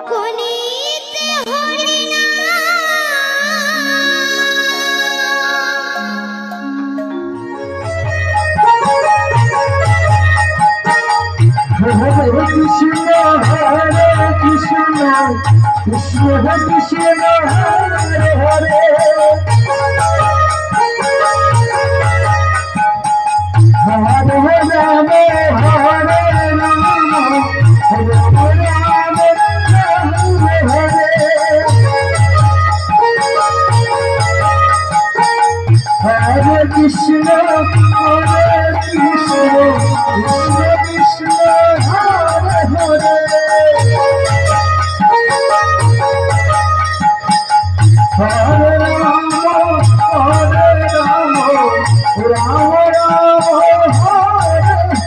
কলিতে হরি হরে কৃষ্ণ কৃষ্ণ কৃষ্ণ কৃষ্ণ হরে হরে হরে রাম হরে রাম রাম রাম হরে হরে হরে কৃষ্ণ কৃষ্ণ কৃষ্ণ হরে হরে হরে রাম রাম রাম হরে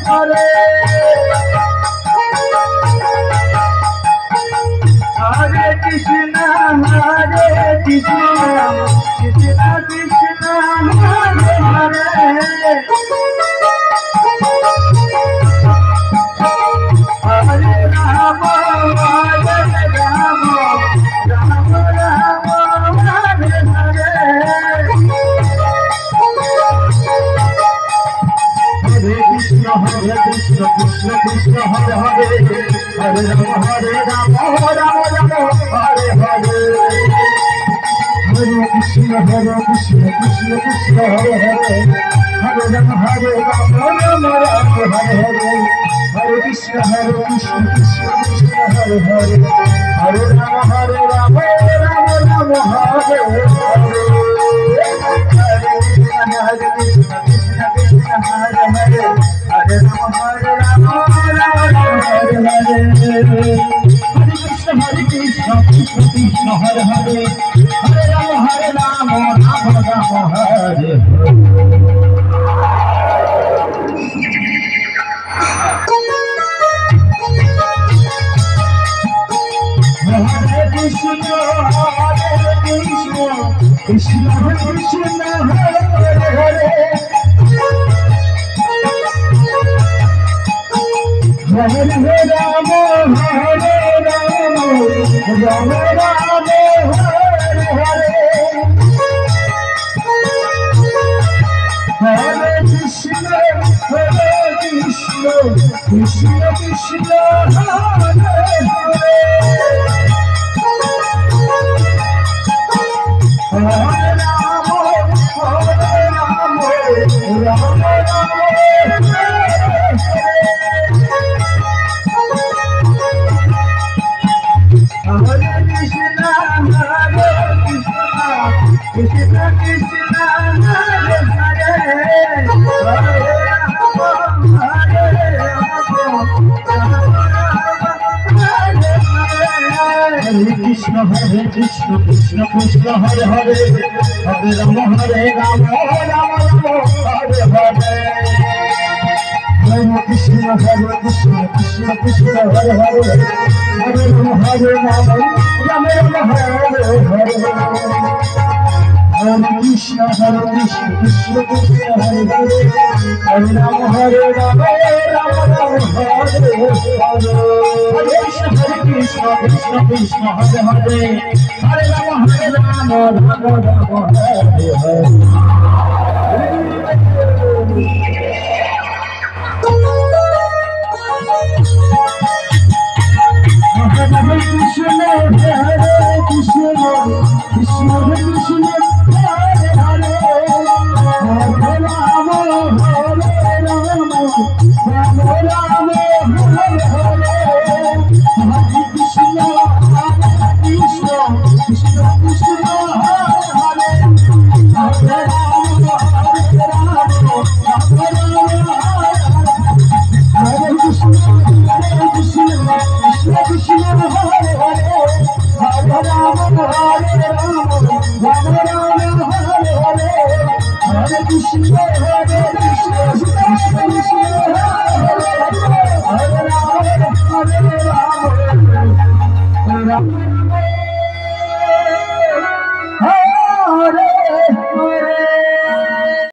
হরে হরে কৃষ্ণ কৃষ্ণ কৃষ্ণ কৃষ্ণ হরে হরে হরে রাম রাম রাম রাম হরে হরে হরে কৃষ্ণ কৃষ্ণ কৃষ্ণ হরে হরে হরে রাম রাম রাম হরে হরে হরে কৃষ্ণ কৃষ্ণ কৃষ্ণ হরে হরে হরে রাম রাম রাম হরে হরে হরে কৃষ্ণ কৃষ্ণ কৃষ্ণ হরে হরে হরে রাম রাম রাম হরে হরে হরে কৃষ্ণ কৃষ্ণ কৃষ্ণ হরে হরে হরে রাম রাম রাম হরে হরে হরে কৃষ্ণ কৃষ্ণ কৃষ্ণ হরে হরে হরে রাম রাম হরে হরে কৃষ্ণ কৃষ্ণ কৃষ্ণ হরে হরে হরে রাম হরে রাম রাম রাম হরে হরে হরে কৃষ্ণ কৃষ্ণ কৃষ্ণ হরে হরে হরে রাম রাম রাম হরে কৃষ্ণ কৃষ্ণ কৃষ্ণ হরে হরে হরে রাম হরে কৃষ্ণ কৃষ্ণ কৃষ্ণ হরে হরে হরে রাম রাম রাম হরে হরে হরে কৃষ্ণ কৃষ্ণ কৃষ্ণ হরে হরে হরে রাম রাম রাম হরে হরে হরে কৃষ্ণ কৃষ্ণ কৃষ্ণ হরে হরে হরে রাম রাম রাম হরে হরে হরে কৃষ্ণ কৃষ্ণ কৃষ্ণ হরে হরে হরে রাম রাম রাম হরে হরে হরে কৃষ্ণ কৃষ্ণ কৃষ্ণ